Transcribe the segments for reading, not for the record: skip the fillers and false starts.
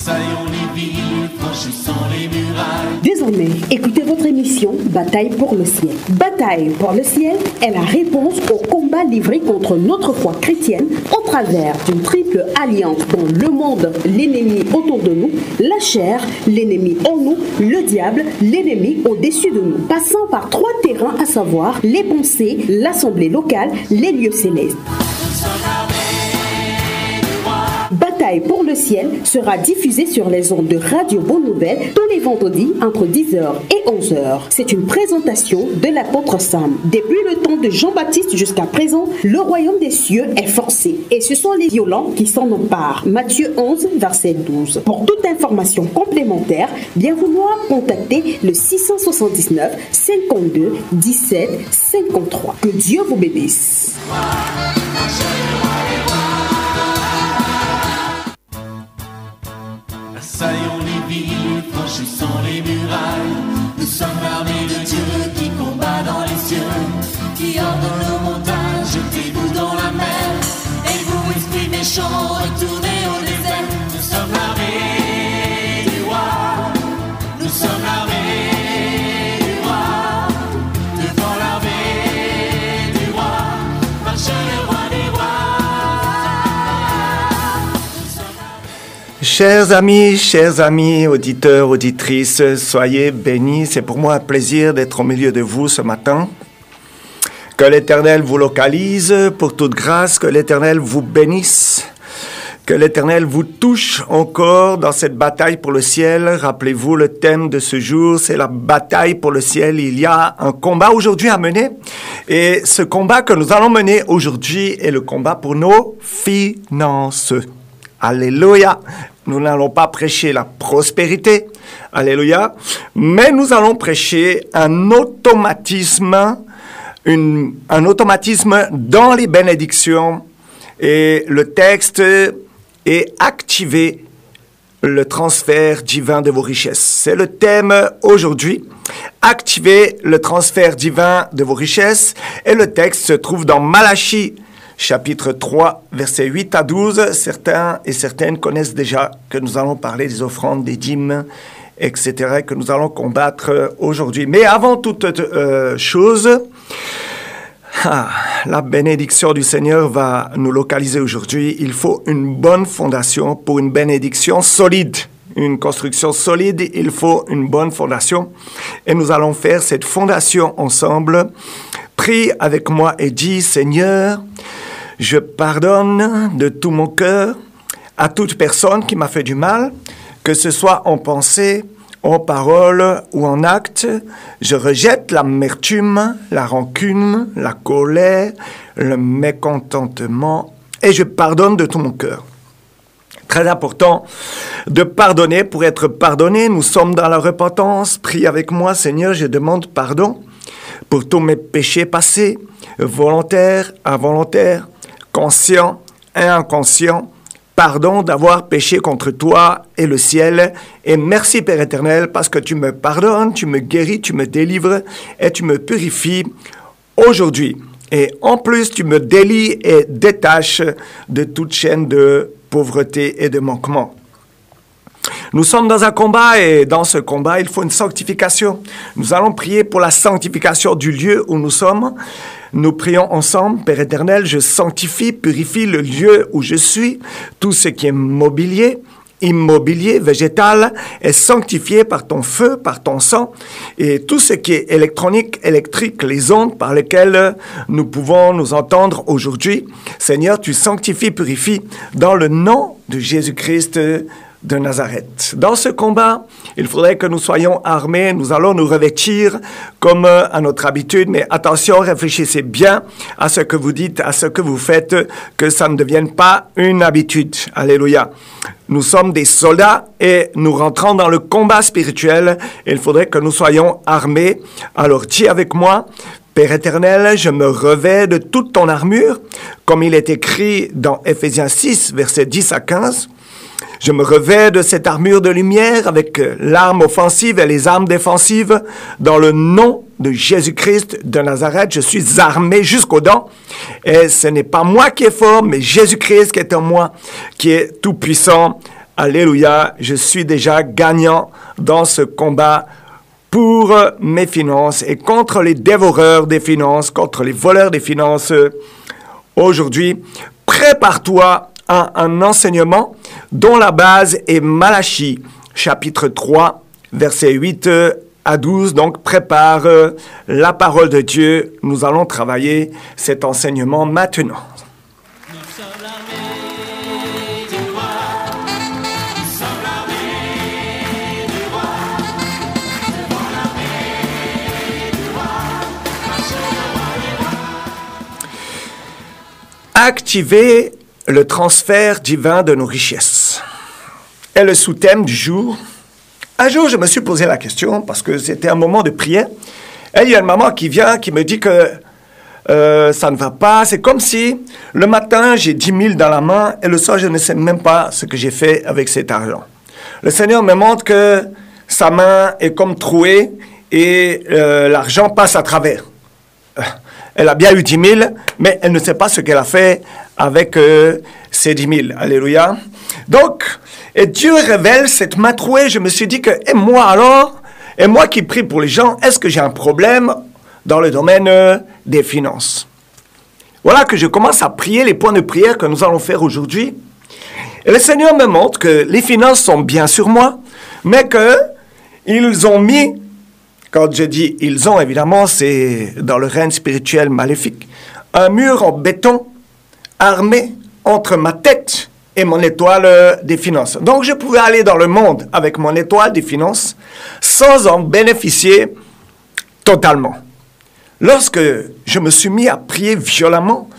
Assaillons les villes, franchissons les murailles. Désormais, écoutez votre émission Bataille pour le ciel. Bataille pour le ciel est la réponse au combat livré contre notre foi chrétienne au travers d'une triple alliance dont le monde, l'ennemi autour de nous, la chair, l'ennemi en nous, le diable, l'ennemi au-dessus de nous, passant par 3 terrains à savoir les pensées, l'assemblée locale, les lieux célestes. Bataille pour le ciel sera diffusée sur les ondes de Radio Bonne Nouvelle tous les vendredis entre 10h et 11h. C'est une présentation de l'apôtre Sam. Depuis le temps de Jean-Baptiste jusqu'à présent, le royaume des cieux est forcé et ce sont les violents qui s'en emparent. Matthieu 11, verset 12. Pour toute information complémentaire, bien vouloir contacter le 679 52 17 53. Que Dieu vous bénisse. Assaillons les villes, franchissons les murailles. Nous sommes l'armée de Dieu qui combat dans les cieux, qui ordonne nos montagnes, jetez-vous dans la mer. Et vous, esprits méchants, retournez au désert. Nous sommes l'armée du roi, nous sommes l'armée du roi. Devant l'armée du roi, marche le roi des rois. Chers amis, auditeurs, auditrices, soyez bénis. C'est pour moi un plaisir d'être au milieu de vous ce matin. Que l'Éternel vous localise pour toute grâce, que l'Éternel vous bénisse, que l'Éternel vous touche encore dans cette bataille pour le ciel. Rappelez-vous, le thème de ce jour, c'est la bataille pour le ciel. Il y a un combat aujourd'hui à mener. Et ce combat que nous allons mener aujourd'hui est le combat pour nos finances. Alléluia. Nous n'allons pas prêcher la prospérité, alléluia, mais nous allons prêcher un automatisme dans les bénédictions. Et le texte est activer le transfert divin de vos richesses. C'est le thème aujourd'hui. Activer le transfert divin de vos richesses. Et le texte se trouve dans Malachie, chapitre 3, versets 8 à 12, certains et certaines connaissent déjà que nous allons parler des offrandes, des dîmes, etc., que nous allons combattre aujourd'hui. Mais avant toute chose, la bénédiction du Seigneur va nous localiser aujourd'hui. Il faut une bonne fondation pour une bénédiction solide. Une construction solide, il faut une bonne fondation. Et nous allons faire cette fondation ensemble. Prie avec moi et dis, Seigneur, je pardonne de tout mon cœur à toute personne qui m'a fait du mal, que ce soit en pensée, en parole ou en acte. Je rejette l'amertume, la rancune, la colère, le mécontentement et je pardonne de tout mon cœur. Très important de pardonner pour être pardonné. Nous sommes dans la repentance. Prie avec moi, Seigneur, je demande pardon pour tous mes péchés passés, volontaires, involontaires, conscients et inconscients. Pardon d'avoir péché contre toi et le ciel. Et merci, Père éternel, parce que tu me pardonnes, tu me guéris, tu me délivres et tu me purifies aujourd'hui. Et en plus, tu me délies et détaches de toute chaîne de pauvreté et de manquement. Nous sommes dans un combat et dans ce combat, il faut une sanctification. Nous allons prier pour la sanctification du lieu où nous sommes. Nous prions ensemble, Père éternel, je sanctifie, purifie le lieu où je suis. Tout ce qui est mobilier, immobilier, végétal est sanctifié par ton feu, par ton sang. Et tout ce qui est électronique, électrique, les ondes par lesquelles nous pouvons nous entendre aujourd'hui. Seigneur, tu sanctifies, purifies dans le nom de Jésus-Christ de Nazareth. Dans ce combat, il faudrait que nous soyons armés. Nous allons nous revêtir comme à notre habitude. Mais attention, réfléchissez bien à ce que vous dites, à ce que vous faites, que ça ne devienne pas une habitude. Alléluia. Nous sommes des soldats et nous rentrons dans le combat spirituel. Il faudrait que nous soyons armés. Alors, dis avec moi, Père éternel, je me revêts de toute ton armure, comme il est écrit dans Éphésiens 6, versets 10 à 15. Je me revêts de cette armure de lumière avec l'arme offensive et les armes défensives. Dans le nom de Jésus-Christ de Nazareth, je suis armé jusqu'aux dents. Et ce n'est pas moi qui est fort, mais Jésus-Christ qui est en moi, qui est tout puissant. Alléluia, je suis déjà gagnant dans ce combat pour mes finances et contre les dévoreurs des finances, contre les voleurs des finances. Aujourd'hui, prépare-toi à un enseignement dont la base est Malachie, chapitre 3, versets 8 à 12. Donc, prépare la parole de Dieu. Nous allons travailler cet enseignement maintenant. Activer le transfert divin de nos richesses est le sous-thème du jour. Un jour, je me suis posé la question parce que c'était un moment de prière. Et il y a une maman qui vient, qui me dit que ça ne va pas. C'est comme si le matin, j'ai 10 000 dans la main et le soir, je ne sais même pas ce que j'ai fait avec cet argent. Le Seigneur me montre que sa main est comme trouée et l'argent passe à travers. Elle a bien eu 10 000, mais elle ne sait pas ce qu'elle a fait avec ces 10 000. Alléluia. Donc, et Dieu révèle cette main trouée. Je me suis dit que, et moi alors, et moi qui prie pour les gens, est-ce que j'ai un problème dans le domaine des finances? Voilà que je commence à prier les points de prière que nous allons faire aujourd'hui. Et le Seigneur me montre que les finances sont bien sur moi, mais qu'ils ont mis... Quand je dis « ils ont », évidemment, c'est dans le règne spirituel maléfique. Un mur en béton armé entre ma tête et mon étoile des finances. Donc, je pouvais aller dans le monde avec mon étoile des finances sans en bénéficier totalement. Lorsque je me suis mis à prier violemment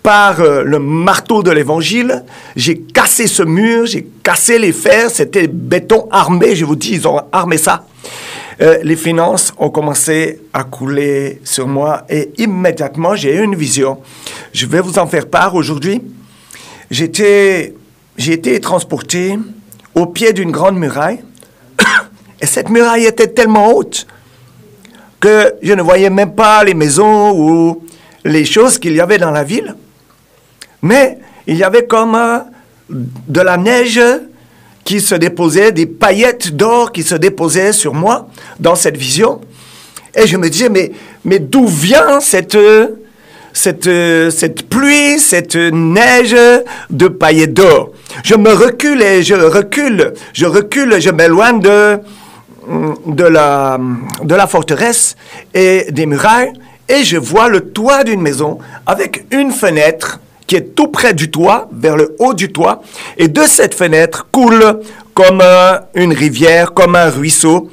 par le marteau de l'évangile, j'ai cassé ce mur, j'ai cassé les fers, c'était béton armé, je vous dis, ils ont armé ça. Les finances ont commencé à couler sur moi et immédiatement, j'ai eu une vision. Je vais vous en faire part aujourd'hui. J'ai été transporté au pied d'une grande muraille et cette muraille était tellement haute que je ne voyais même pas les maisons ou les choses qu'il y avait dans la ville. Mais il y avait comme de la neige qui se déposaient, des paillettes d'or qui se déposaient sur moi dans cette vision. Et je me disais, mais d'où vient cette pluie, cette neige de paillettes d'or? Je me recule et je recule, je m'éloigne de la forteresse et des murailles, et je vois le toit d'une maison avec une fenêtre qui est tout près du toit, vers le haut du toit, et de cette fenêtre coule comme une rivière, comme un ruisseau,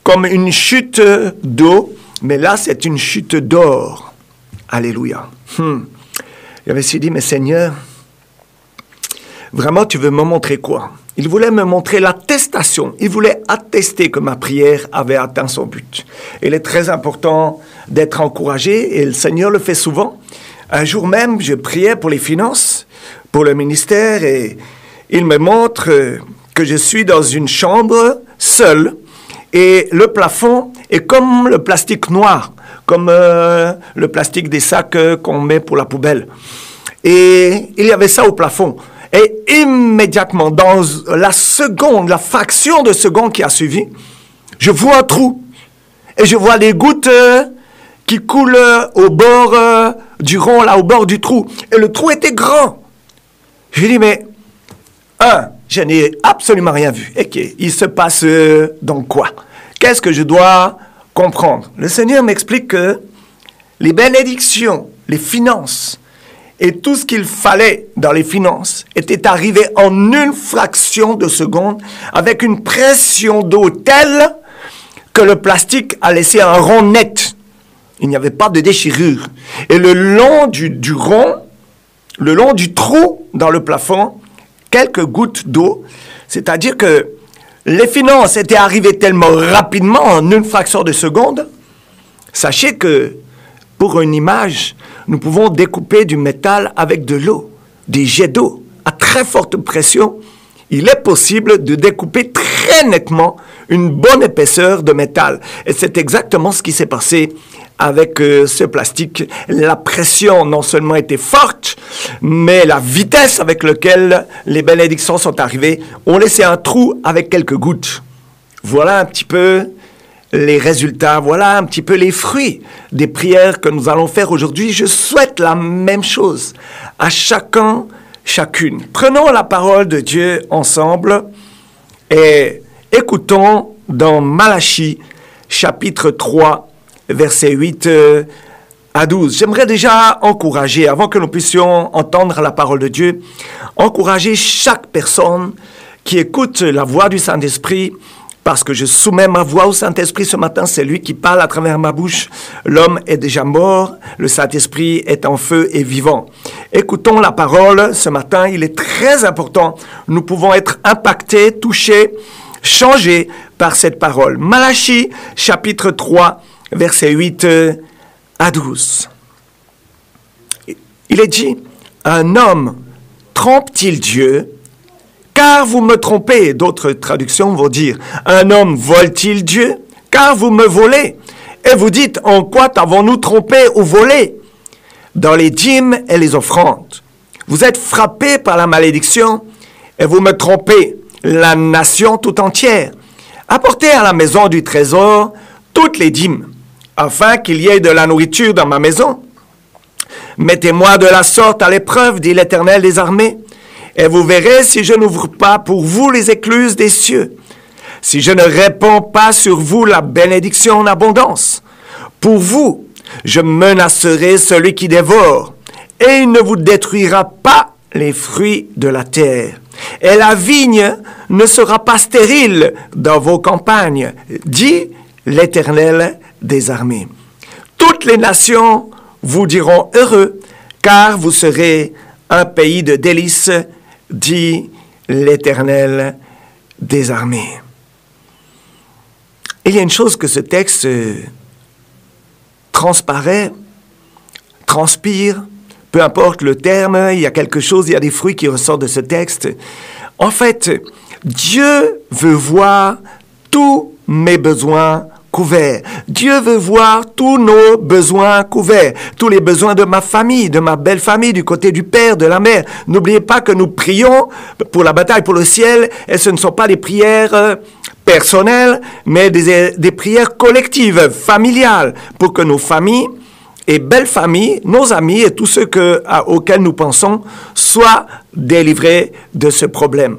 comme une chute d'eau, mais là c'est une chute d'or. Alléluia. J'avais aussi dit, mais Seigneur, vraiment tu veux me montrer quoi? Il voulait me montrer l'attestation, il voulait attester que ma prière avait atteint son but. Il est très important d'être encouragé, et le Seigneur le fait souvent. Un jour même, je priais pour les finances, pour le ministère, et il me montre que je suis dans une chambre seule, et le plafond est comme le plastique noir, comme le plastique des sacs qu'on met pour la poubelle. Et il y avait ça au plafond. Et immédiatement, dans la seconde, la fraction de seconde qui a suivi, je vois un trou, et je vois des gouttes qui coulent au bord du rond, là, au bord du trou. Et le trou était grand. Je dis, mais, je n'ai absolument rien vu. Et il se passe donc quoi? Qu'est-ce que je dois comprendre? Le Seigneur m'explique que les bénédictions, les finances, et tout ce qu'il fallait dans les finances était arrivé en une fraction de seconde avec une pression d'eau telle que le plastique a laissé un rond net. Il n'y avait pas de déchirure. Et le long du rond, le long du trou dans le plafond, quelques gouttes d'eau, c'est-à-dire que les finances étaient arrivées tellement rapidement, en une fraction de seconde. Sachez que, pour une image, nous pouvons découper du métal avec de l'eau, des jets d'eau à très forte pression. Il est possible de découper très nettement une bonne épaisseur de métal. Et c'est exactement ce qui s'est passé avec ce plastique. La pression non seulement était forte, mais la vitesse avec laquelle les bénédictions sont arrivées ont laissé un trou avec quelques gouttes. Voilà un petit peu les résultats, voilà un petit peu les fruits des prières que nous allons faire aujourd'hui. Je souhaite la même chose à chacun, chacune. Prenons la parole de Dieu ensemble et écoutons dans Malachie, chapitre 3, versets 8 à 12. J'aimerais déjà encourager, avant que nous puissions entendre la parole de Dieu, encourager chaque personne qui écoute la voix du Saint-Esprit, parce que je soumets ma voix au Saint-Esprit ce matin, c'est lui qui parle à travers ma bouche. L'homme est déjà mort, le Saint-Esprit est en feu et vivant. Écoutons la parole ce matin, il est très important. Nous pouvons être impactés, touchés, changés par cette parole. Malachie, chapitre 3, versets 8 à 12. Il est dit, « Un homme trompe-t-il Dieu ? Car vous me trompez. » D'autres traductions vont dire, « Un homme vole-t-il Dieu ? Car vous me volez. » Et vous dites, « En quoi t'avons-nous trompé ou volé ? Dans les dîmes et les offrandes. Vous êtes frappés par la malédiction et vous me trompez, la nation tout entière. Apportez à la maison du trésor toutes les dîmes, afin qu'il y ait de la nourriture dans ma maison. Mettez-moi de la sorte à l'épreuve, dit l'Éternel des armées, et vous verrez si je n'ouvre pas pour vous les écluses des cieux, si je ne répands pas sur vous la bénédiction en abondance. Pour vous, je menacerai celui qui dévore, et il ne vous détruira pas les fruits de la terre. Et la vigne ne sera pas stérile dans vos campagnes, dit l'Éternel des armées. Toutes les nations vous diront heureux, car vous serez un pays de délices, dit l'Éternel des armées. Il y a une chose que ce texte transpire, peu importe le terme, il y a quelque chose, il y a des fruits qui ressortent de ce texte. En fait, Dieu veut voir tous mes besoins couverts. Dieu veut voir tous nos besoins couverts. Tous les besoins de ma famille, de ma belle famille, du côté du père, de la mère. N'oubliez pas que nous prions pour la bataille pour le ciel, et ce ne sont pas des prières personnelles, mais des prières collectives, familiales, pour que nos familles et belles familles, nos amis et tous ceux auxquels nous pensons soient délivrés de ce problème.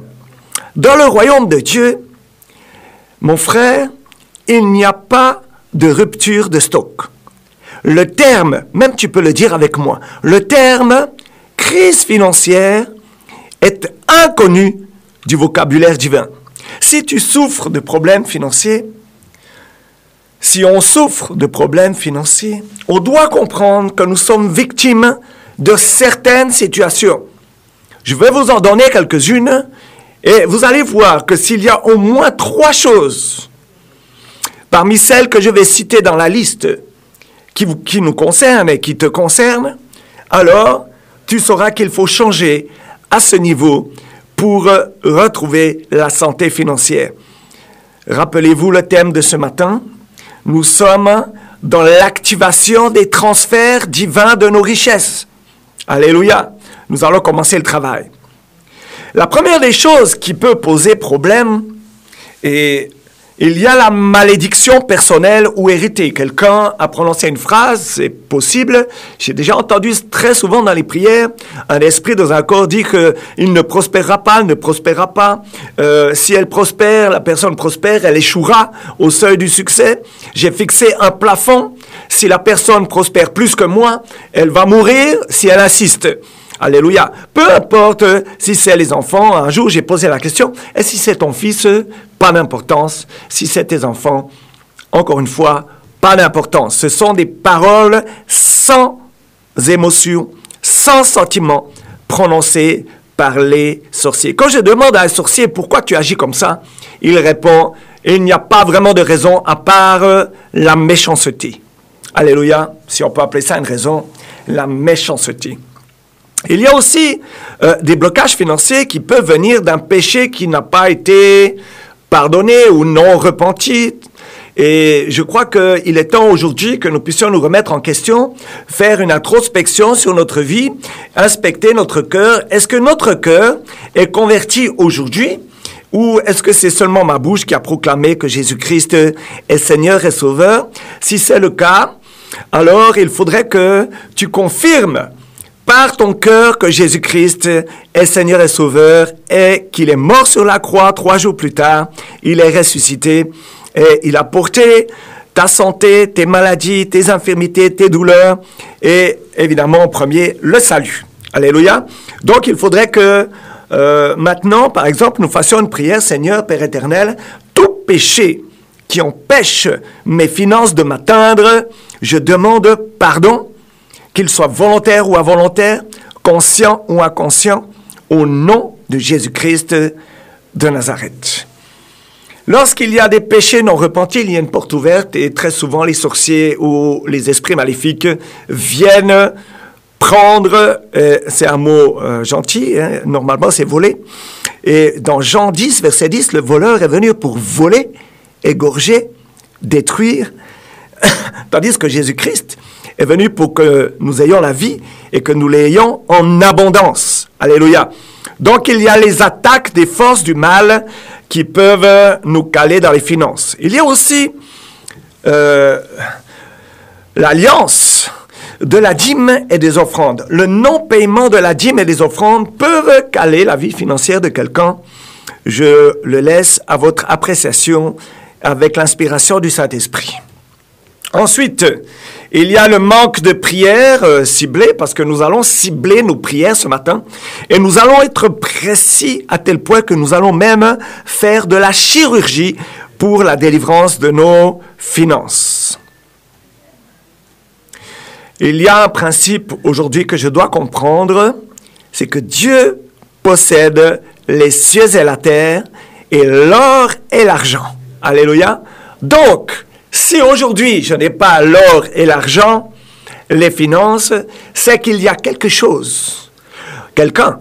Dans le royaume de Dieu, mon frère, il n'y a pas de rupture de stock. Le terme, même tu peux le dire avec moi, le terme crise financière est inconnu du vocabulaire divin. Si tu souffres de problèmes financiers, si on souffre de problèmes financiers, on doit comprendre que nous sommes victimes de certaines situations. Je vais vous en donner quelques-unes et vous allez voir que s'il y a au moins 3 choses parmi celles que je vais citer dans la liste qui nous concernent et qui te concernent, alors tu sauras qu'il faut changer à ce niveau pour retrouver la santé financière. Rappelez-vous le thème de ce matin. Nous sommes dans l'activation des transferts divins de nos richesses. Alléluia. Nous allons commencer le travail. La première des choses qui peut poser problème, et il y a la malédiction personnelle ou héritée. Quelqu'un a prononcé une phrase, c'est possible. J'ai déjà entendu très souvent dans les prières, un esprit dans un corps dit qu'il ne prospérera pas, elle ne prospérera pas. Si elle prospère, la personne prospère, elle échouera au seuil du succès. J'ai fixé un plafond. Si la personne prospère plus que moi, elle va mourir si elle insiste. Alléluia. Peu importe si c'est les enfants. Un jour, j'ai posé la question, et si c'est ton fils, pas d'importance. Si c'est tes enfants, encore une fois, pas d'importance. Ce sont des paroles sans émotion, sans sentiment, prononcées par les sorciers. Quand je demande à un sorcier, pourquoi tu agis comme ça, il répond, il n'y a pas vraiment de raison à part la méchanceté. Alléluia. Si on peut appeler ça une raison, la méchanceté. Il y a aussi des blocages financiers qui peuvent venir d'un péché qui n'a pas été pardonné ou non repenti. Et je crois qu'il est temps aujourd'hui que nous puissions nous remettre en question, faire une introspection sur notre vie, inspecter notre cœur. Est-ce que notre cœur est converti aujourd'hui? Ou est-ce que c'est seulement ma bouche qui a proclamé que Jésus-Christ est Seigneur et Sauveur? Si c'est le cas, alors il faudrait que tu confirmes par ton cœur que Jésus-Christ est Seigneur et Sauveur et qu'il est mort sur la croix 3 jours plus tard. Il est ressuscité et il a porté ta santé, tes maladies, tes infirmités, tes douleurs et évidemment en premier le salut. Alléluia. Donc il faudrait que maintenant, par exemple, nous fassions une prière. Seigneur, Père éternel, tout péché qui empêche mes finances de m'atteindre, je demande pardon, qu'il soit volontaire ou involontaire, conscient ou inconscient, au nom de Jésus-Christ de Nazareth. Lorsqu'il y a des péchés non repentis, il y a une porte ouverte et très souvent les sorciers ou les esprits maléfiques viennent prendre, c'est un mot gentil, hein, normalement c'est voler. Et dans Jean 10, verset 10, le voleur est venu pour voler, égorger, détruire, tandis que Jésus-Christ est venu pour que nous ayons la vie et que nous l'ayons en abondance. Alléluia. Donc il y a les attaques des forces du mal qui peuvent nous caler dans les finances. Il y a aussi l'alliance de la dîme et des offrandes. Le non-paiement de la dîme et des offrandes peuvent caler la vie financière de quelqu'un. Je le laisse à votre appréciation avec l'inspiration du Saint-Esprit. Ensuite, il y a le manque de prière ciblée, parce que nous allons cibler nos prières ce matin, et nous allons être précis à tel point que nous allons même faire de la chirurgie pour la délivrance de nos finances. Il y a un principe aujourd'hui que je dois comprendre, c'est que Dieu possède les cieux et la terre, et l'or et l'argent. Alléluia. Donc, si aujourd'hui je n'ai pas l'or et l'argent, les finances, c'est qu'il y a quelque chose, quelqu'un,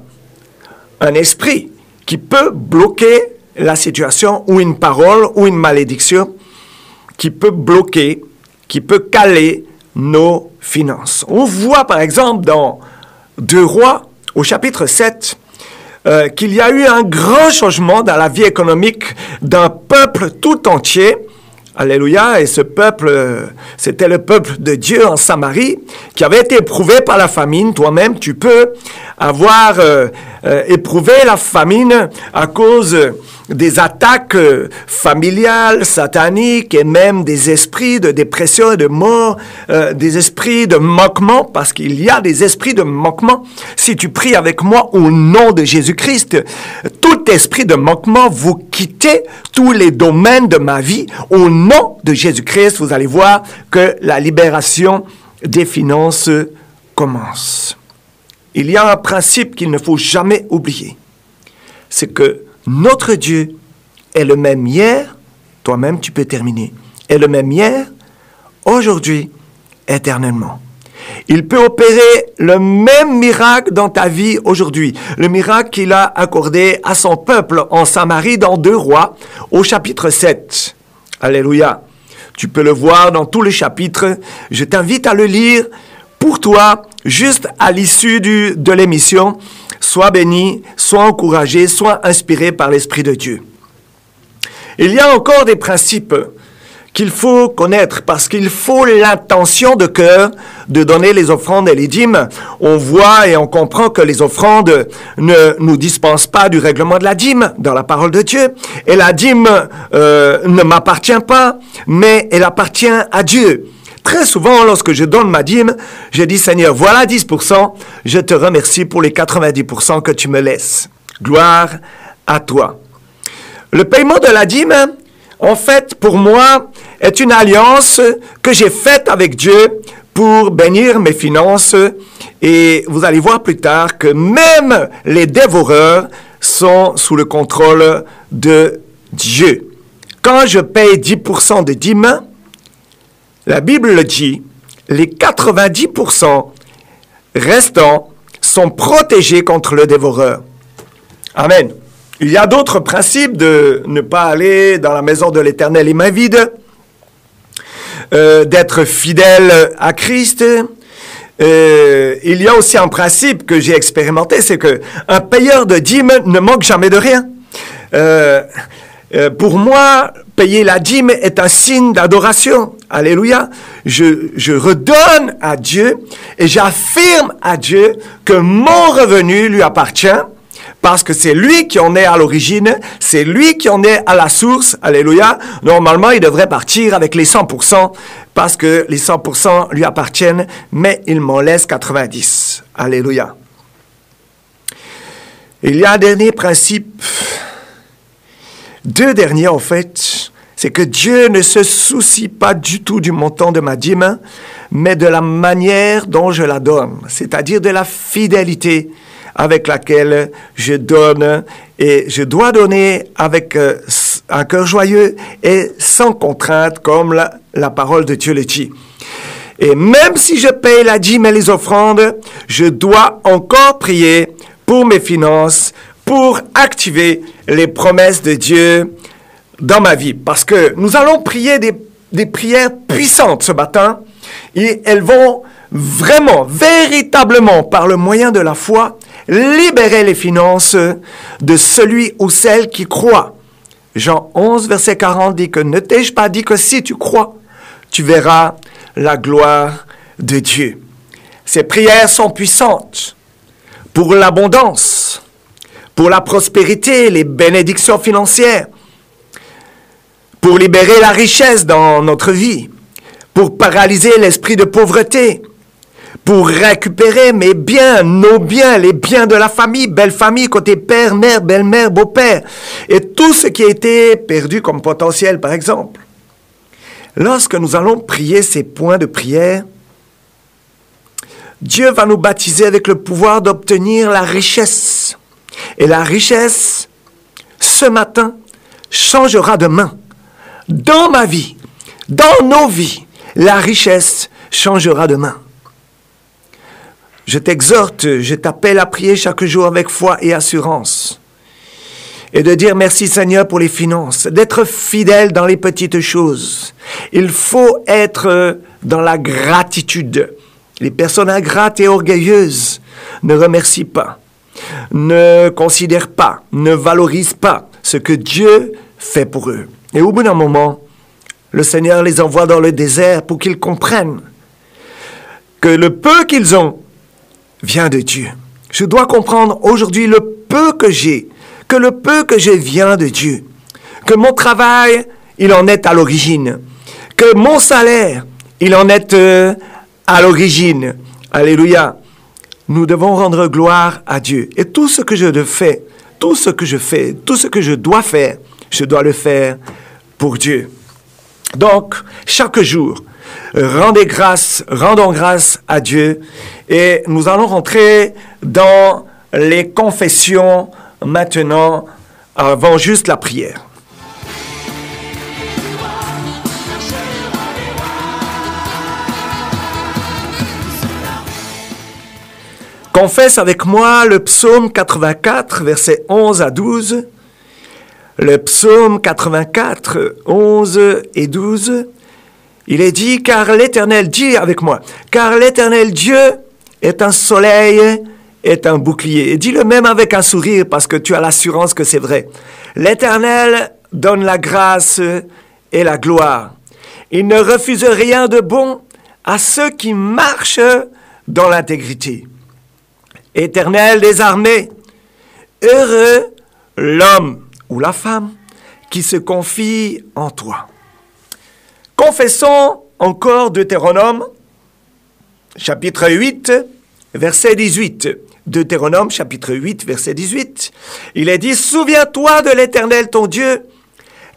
un esprit qui peut bloquer la situation ou une parole ou une malédiction qui peut bloquer, qui peut caler nos finances. On voit par exemple dans 2 Rois au chapitre 7 qu'il y a eu un grand changement dans la vie économique d'un peuple tout entier. Alléluia. Et ce peuple, c'était le peuple de Dieu en Samarie qui avait été éprouvé par la famine. Toi-même, tu peux avoir éprouvé la famine à cause des attaques familiales, sataniques et même des esprits de dépression et de mort, des esprits de manquement, parce qu'il y a des esprits de manquement. Si tu pries avec moi au nom de Jésus-Christ, tout esprit de manquement, vous quittez tous les domaines de ma vie. Au nom de Jésus-Christ, vous allez voir que la libération des finances commence. Il y a un principe qu'il ne faut jamais oublier. C'est que notre Dieu est le même hier, toi-même tu peux terminer, est le même hier, aujourd'hui, éternellement. Il peut opérer le même miracle dans ta vie aujourd'hui, le miracle qu'il a accordé à son peuple en Samarie dans 2 Rois au chapitre 7. Alléluia. Tu peux le voir dans tous les chapitres. Je t'invite à le lire pour toi, juste à l'issue de l'émission. Sois béni, sois encouragé, sois inspiré par l'Esprit de Dieu. Il y a encore des principes qu'il faut connaître parce qu'il faut l'intention de cœur de donner les offrandes et les dîmes. On voit et on comprend que les offrandes ne nous dispensent pas du règlement de la dîme dans la parole de Dieu. Et la dîme ne m'appartient pas, mais elle appartient à Dieu. Très souvent, lorsque je donne ma dîme, je dis, Seigneur, voilà 10%, je te remercie pour les 90% que tu me laisses. Gloire à toi. Le paiement de la dîme, en fait, pour moi, est une alliance que j'ai faite avec Dieu pour bénir mes finances. Et vous allez voir plus tard que même les dévoreurs sont sous le contrôle de Dieu. Quand je paye 10% de dîme, la Bible le dit, les 90% restants sont protégés contre le dévoreur. Amen. Il y a d'autres principes de ne pas aller dans la maison de l'Éternel les mains vides. d'être fidèle à Christ, il y a aussi un principe que j'ai expérimenté, c'est que un payeur de dîmes ne manque jamais de rien. Pour moi, payer la dîme est un signe d'adoration. Alléluia. Je redonne à Dieu et j'affirme à Dieu que mon revenu lui appartient parce que c'est lui qui en est à l'origine, c'est lui qui en est à la source. Alléluia. Normalement, il devrait partir avec les 100% parce que les 100% lui appartiennent, mais il m'en laisse 90. Alléluia. Il y a un dernier principe. Deux derniers, en fait, c'est que Dieu ne se soucie pas du tout du montant de ma dîme, mais de la manière dont je la donne, c'est-à-dire de la fidélité avec laquelle je donne, et je dois donner avec un cœur joyeux et sans contrainte, comme la parole de Dieu le dit. Et même si je paye la dîme et les offrandes, je dois encore prier pour mes finances, pour activer les promesses de Dieu dans ma vie. Parce que nous allons prier des prières puissantes ce matin et elles vont vraiment, véritablement, par le moyen de la foi, libérer les finances de celui ou celle qui croit. Jean 11, verset 40 dit que ne t'ai-je pas dit que si tu crois, tu verras la gloire de Dieu. Ces prières sont puissantes pour l'abondance, pour la prospérité, les bénédictions financières, pour libérer la richesse dans notre vie, pour paralyser l'esprit de pauvreté, pour récupérer mes biens, nos biens, les biens de la famille, belle famille, côté père, mère, belle-mère, beau-père, et tout ce qui a été perdu comme potentiel, par exemple. Lorsque nous allons prier ces points de prière, Dieu va nous baptiser avec le pouvoir d'obtenir la richesse. Et la richesse, ce matin, changera demain. Dans ma vie, dans nos vies, la richesse changera demain. Je t'exhorte, je t'appelle à prier chaque jour avec foi et assurance. Et de dire merci Seigneur pour les finances, d'être fidèle dans les petites choses. Il faut être dans la gratitude. Les personnes ingrates et orgueilleuses ne remercient pas, ne considèrent pas, ne valorisent pas ce que Dieu fait pour eux. Et au bout d'un moment, le Seigneur les envoie dans le désert pour qu'ils comprennent que le peu qu'ils ont vient de Dieu. Je dois comprendre aujourd'hui le peu que j'ai, que le peu que j'ai vient de Dieu, que mon travail, il en est à l'origine, que mon salaire, il en est à l'origine. Alléluia. Nous devons rendre gloire à Dieu. Et tout ce que je fais, tout ce que je dois faire, je dois le faire pour Dieu. Donc, chaque jour, rendons grâce à Dieu et nous allons rentrer dans les confessions maintenant avant juste la prière. Confesse avec moi le psaume 84, versets 11 à 12. Le psaume 84, 11 et 12. Il est dit, car l'Éternel, dit avec moi, car l'Éternel Dieu est un soleil, est un bouclier. Et dis-le même avec un sourire parce que tu as l'assurance que c'est vrai. L'Éternel donne la grâce et la gloire. Il ne refuse rien de bon à ceux qui marchent dans l'intégrité. Éternel des armées, heureux l'homme ou la femme qui se confie en toi. Confessons encore Deutéronome, chapitre 8, verset 18. Deutéronome, chapitre 8, verset 18. Il est dit, souviens-toi de l'Éternel ton Dieu,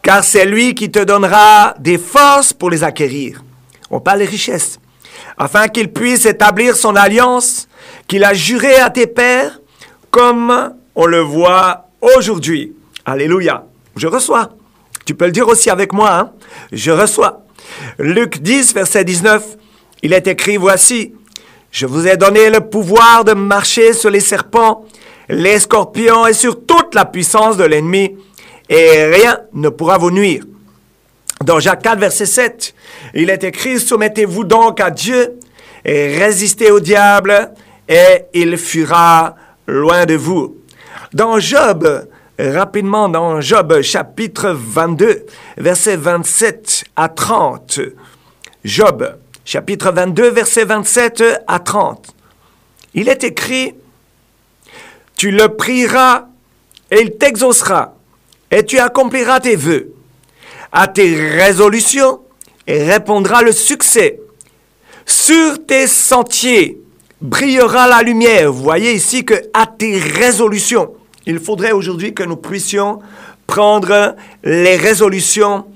car c'est lui qui te donnera des forces pour les acquérir. On parle des richesses. Afin qu'il puisse établir son alliance, qu'il a juré à tes pères, comme on le voit aujourd'hui. Alléluia. Je reçois. Tu peux le dire aussi avec moi, hein? Je reçois. Luc 10, verset 19, il est écrit, voici, je vous ai donné le pouvoir de marcher sur les serpents, les scorpions et sur toute la puissance de l'ennemi, et rien ne pourra vous nuire. Dans Jacques 4, verset 7, il est écrit, « Soumettez-vous donc à Dieu et résistez au diable et il fuira loin de vous. » Dans Job, rapidement, dans Job chapitre 22, verset 27 à 30, Job chapitre 22, verset 27 à 30, il est écrit, « Tu le prieras et il t'exaucera et tu accompliras tes vœux. À tes résolutions et répondra le succès. Sur tes sentiers brillera la lumière. » Vous voyez ici que à tes résolutions, il faudrait aujourd'hui que nous puissions prendre les résolutions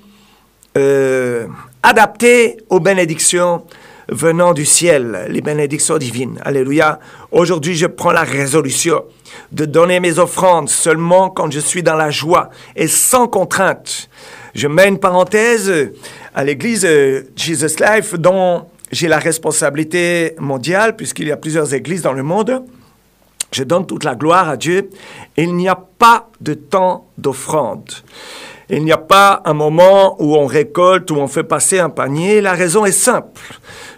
adaptées aux bénédictions venant du ciel, les bénédictions divines. Alléluia. Aujourd'hui, je prends la résolution de donner mes offrandes seulement quand je suis dans la joie et sans contrainte. Je mets une parenthèse à l'église Jesus Life dont j'ai la responsabilité mondiale puisqu'il y a plusieurs églises dans le monde. Je donne toute la gloire à Dieu. Il n'y a pas de temps d'offrande. Il n'y a pas un moment où on récolte, où on fait passer un panier. La raison est simple.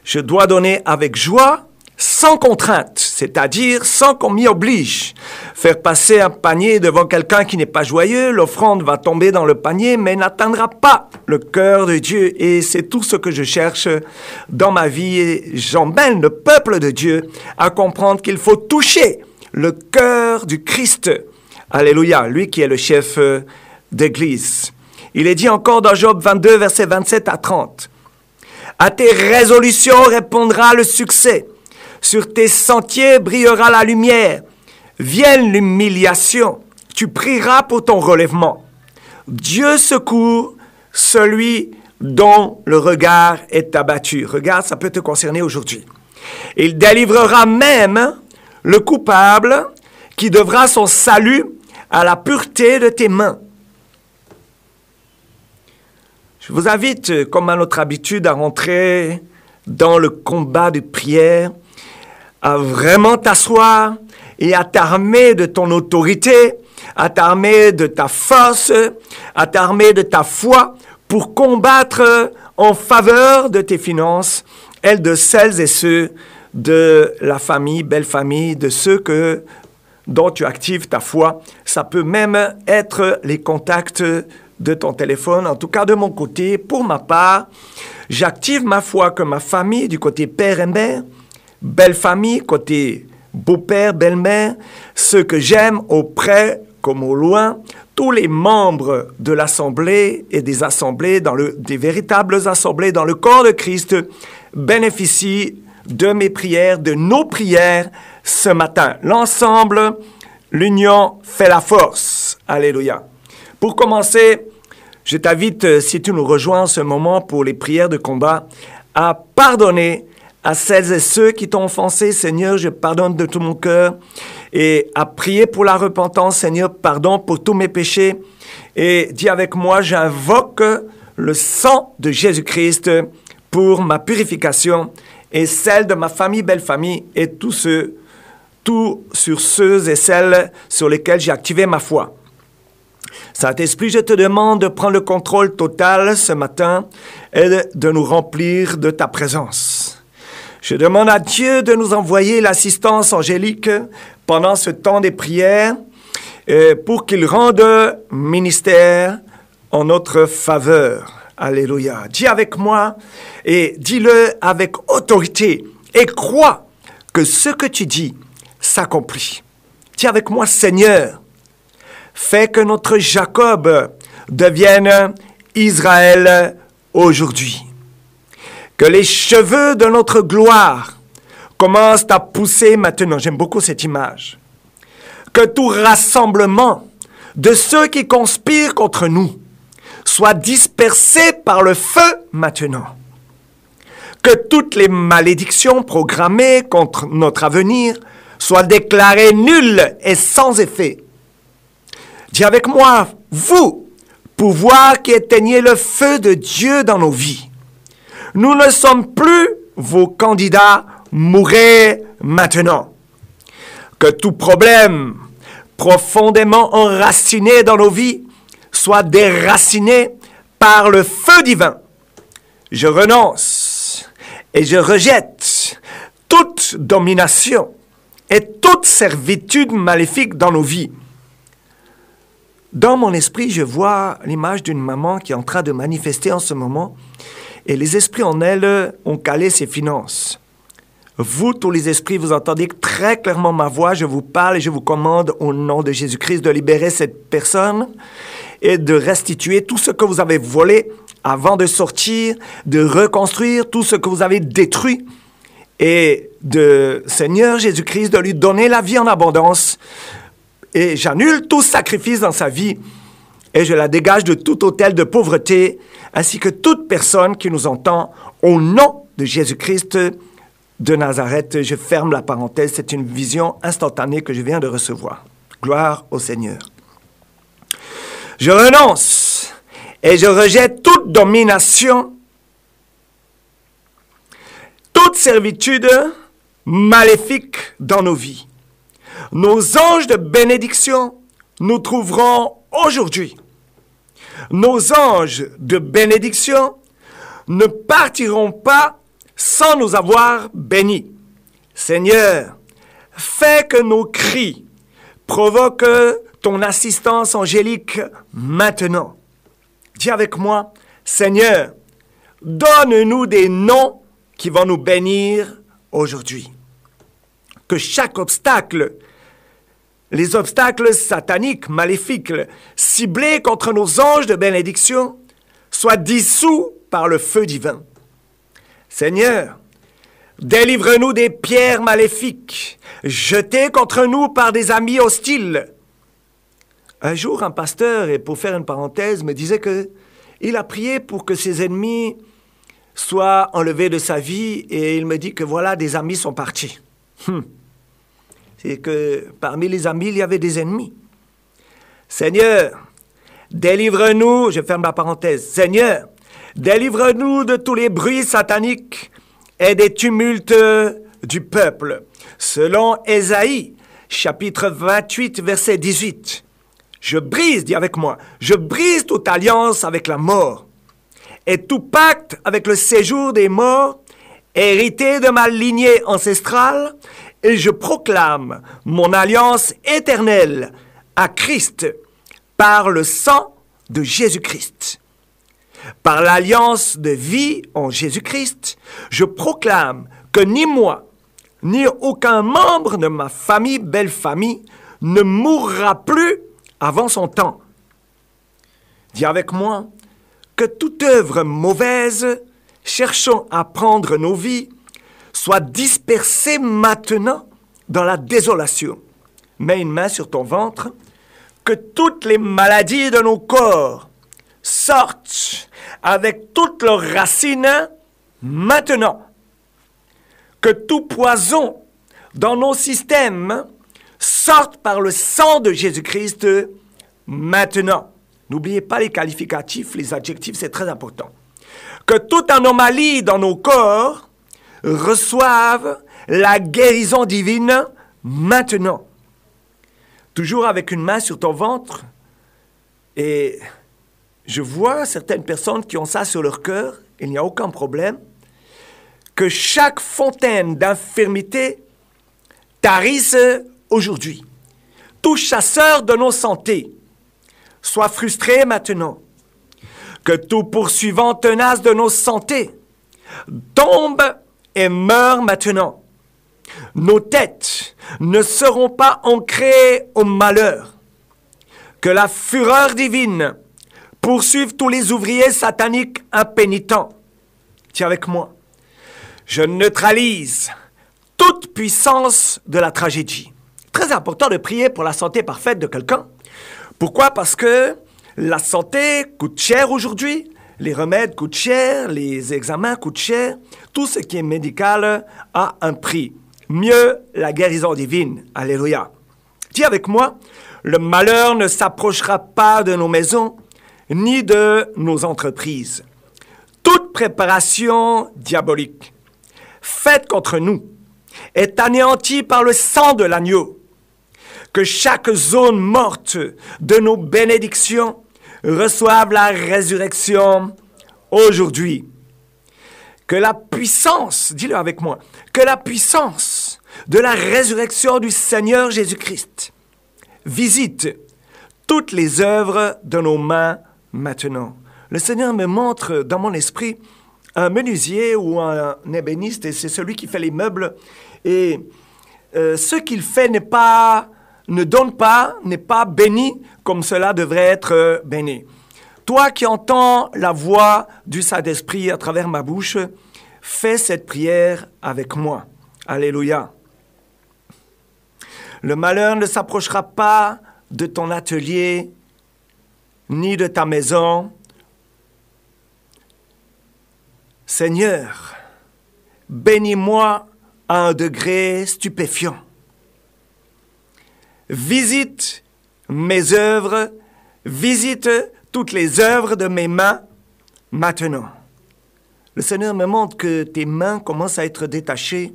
Je dois donner avec joie, sans contrainte, c'est-à-dire sans qu'on m'y oblige. Faire passer un panier devant quelqu'un qui n'est pas joyeux, l'offrande va tomber dans le panier, mais n'atteindra pas le cœur de Dieu. Et c'est tout ce que je cherche dans ma vie. Et j'emmène le peuple de Dieu à comprendre qu'il faut toucher le cœur du Christ. Alléluia, lui qui est le chef d'église. Il est dit encore dans Job 22, versets 27 à 30. « À tes résolutions répondra le succès. Sur tes sentiers brillera la lumière. Vienne l'humiliation, tu prieras pour ton relèvement. Dieu secourt celui dont le regard est abattu. » Regarde, ça peut te concerner aujourd'hui. « Il délivrera même le coupable qui devra son salut à la pureté de tes mains. » Je vous invite, comme à notre habitude, à rentrer dans le combat de prière, à vraiment t'asseoir et à t'armer de ton autorité, à t'armer de ta force, à t'armer de ta foi pour combattre en faveur de tes finances et de celles et ceux de la famille, belle famille, de ceux dont tu actives ta foi. Ça peut même être les contacts de ton téléphone. En tout cas, de mon côté, pour ma part, j'active ma foi que ma famille, du côté père et mère, belle famille, côté beau-père, belle-mère, ceux que j'aime auprès comme au loin, tous les membres de l'assemblée et des assemblées, des véritables assemblées dans le corps de Christ, bénéficient de mes prières, de nos prières ce matin. L'ensemble, l'union fait la force. Alléluia. Pour commencer, je t'invite, si tu nous rejoins en ce moment pour les prières de combat, à pardonner à celles et ceux qui t'ont offensé. Seigneur, je pardonne de tout mon cœur. Et à prier pour la repentance. Seigneur, pardon pour tous mes péchés. Et dis avec moi, j'invoque le sang de Jésus-Christ pour ma purification et celle de ma famille, belle famille, et tout sur ceux et celles sur lesquels j'ai activé ma foi. Saint-Esprit, je te demande de prendre le contrôle total ce matin et de nous remplir de ta présence. Je demande à Dieu de nous envoyer l'assistance angélique pendant ce temps des prières pour qu'il rende ministère en notre faveur. Alléluia. Dis avec moi et dis-le avec autorité et crois que ce que tu dis s'accomplit. Dis avec moi, Seigneur, fais que notre Jacob devienne Israël aujourd'hui. Que les cheveux de notre gloire commencent à pousser maintenant. J'aime beaucoup cette image. Que tout rassemblement de ceux qui conspirent contre nous soit dispersé par le feu maintenant. Que toutes les malédictions programmées contre notre avenir soient déclarées nulles et sans effet. Dis avec moi, vous, pouvoir qui éteignez le feu de Dieu dans nos vies. Nous ne sommes plus vos candidats, mourrez maintenant. Que tout problème profondément enraciné dans nos vies soit déraciné par le feu divin, je renonce et je rejette toute domination et toute servitude maléfique dans nos vies. Dans mon esprit, je vois l'image d'une maman qui est en train de manifester en ce moment et les esprits en elle ont calé ses finances. Vous, tous les esprits, vous entendez très clairement ma voix, je vous parle et je vous commande au nom de Jésus-Christ de libérer cette personne et de restituer tout ce que vous avez volé avant de sortir, de reconstruire tout ce que vous avez détruit et de Seigneur Jésus-Christ de lui donner la vie en abondance. Et j'annule tout sacrifice dans sa vie et je la dégage de tout autel de pauvreté ainsi que toute personne qui nous entend au nom de Jésus-Christ de Nazareth. Je ferme la parenthèse, c'est une vision instantanée que je viens de recevoir. Gloire au Seigneur. Je renonce et je rejette toute domination, toute servitude maléfique dans nos vies. Nos anges de bénédiction nous trouveront aujourd'hui. Nos anges de bénédiction ne partiront pas sans nous avoir bénis. Seigneur, fais que nos cris provoquent ton assistance angélique maintenant. Dis avec moi, Seigneur, donne-nous des noms qui vont nous bénir aujourd'hui. Que chaque obstacle, les obstacles sataniques, maléfiques, ciblés contre nos anges de bénédiction, soient dissous par le feu divin. Seigneur, délivre-nous des pierres maléfiques, jetées contre nous par des amis hostiles. Un jour, un pasteur, et pour faire une parenthèse, me disait qu'il a prié pour que ses ennemis soient enlevés de sa vie, et il me dit que voilà, des amis sont partis. C'est que parmi les amis, il y avait des ennemis. Seigneur, délivre-nous, je ferme la parenthèse, Seigneur, délivre-nous de tous les bruits sataniques et des tumultes du peuple. Selon Ésaïe, chapitre 28, verset 18. Je brise, dis avec moi, je brise toute alliance avec la mort et tout pacte avec le séjour des morts, hérité de ma lignée ancestrale, et je proclame mon alliance éternelle à Christ par le sang de Jésus-Christ. Par l'alliance de vie en Jésus-Christ, je proclame que ni moi, ni aucun membre de ma famille, belle famille, ne mourra plus avant son temps. Dis avec moi que toute œuvre mauvaise cherchant à prendre nos vies soit dispersée maintenant dans la désolation. Mets une main sur ton ventre, que toutes les maladies de nos corps sortent avec toutes leurs racines maintenant. Que tout poison dans nos systèmes sorte par le sang de Jésus-Christ maintenant. N'oubliez pas les qualificatifs, les adjectifs, c'est très important. Que toute anomalie dans nos corps reçoive la guérison divine maintenant. Toujours avec une main sur ton ventre, et je vois certaines personnes qui ont ça sur leur cœur, il n'y a aucun problème, que chaque fontaine d'infirmité tarisse aujourd'hui. Tout chasseur de nos santé soit frustré maintenant. Que tout poursuivant tenace de nos santé tombe et meurt maintenant. Nos têtes ne seront pas ancrées au malheur. Que la fureur divine poursuive tous les ouvriers sataniques impénitents. Tiens avec moi. Je neutralise toute puissance de la tragédie. Très important de prier pour la santé parfaite de quelqu'un. Pourquoi? Parce que la santé coûte cher aujourd'hui, les remèdes coûtent cher, les examens coûtent cher, tout ce qui est médical a un prix. Mieux la guérison divine. Alléluia. Dis avec moi, le malheur ne s'approchera pas de nos maisons, ni de nos entreprises. Toute préparation diabolique faite contre nous est anéantie par le sang de l'agneau. Que chaque zone morte de nos bénédictions reçoivent la résurrection aujourd'hui. Que la puissance, dis-le avec moi, que la puissance de la résurrection du Seigneur Jésus-Christ visite toutes les œuvres de nos mains maintenant. Le Seigneur me montre dans mon esprit un menuisier ou un ébéniste, et c'est celui qui fait les meubles. Et ce qu'il fait ne donne pas, n'est pas béni comme cela devrait être béni. Toi qui entends la voix du Saint-Esprit à travers ma bouche, fais cette prière avec moi. Alléluia. Le malheur ne s'approchera pas de ton atelier, ni de ta maison. Seigneur, bénis-moi à un degré stupéfiant. Visite mes œuvres, visite toutes les œuvres de mes mains maintenant. Le Seigneur me montre que tes mains commencent à être détachées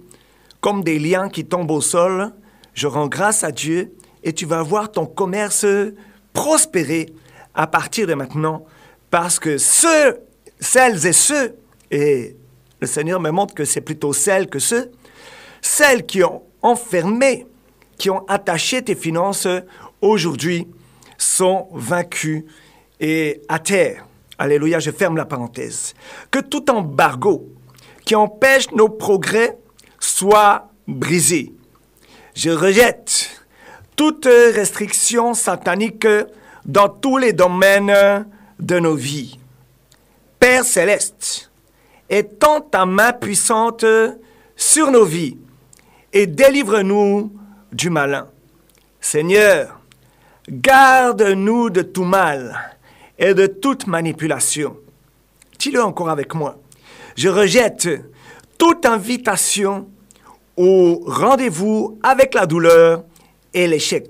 comme des liens qui tombent au sol. Je rends grâce à Dieu et tu vas voir ton commerce prospérer à partir de maintenant parce que celles et ceux, et le Seigneur me montre que c'est plutôt celles que ceux, celles qui ont enfermé, qui ont attaché tes finances aujourd'hui sont vaincus et à terre. Alléluia, je ferme la parenthèse. Que tout embargo qui empêche nos progrès soit brisé. Je rejette toute restriction satanique dans tous les domaines de nos vies. Père céleste, étends ta main puissante sur nos vies et délivre-nous du malin. Seigneur, garde-nous de tout mal et de toute manipulation. Dis-le encore avec moi. Je rejette toute invitation au rendez-vous avec la douleur et l'échec.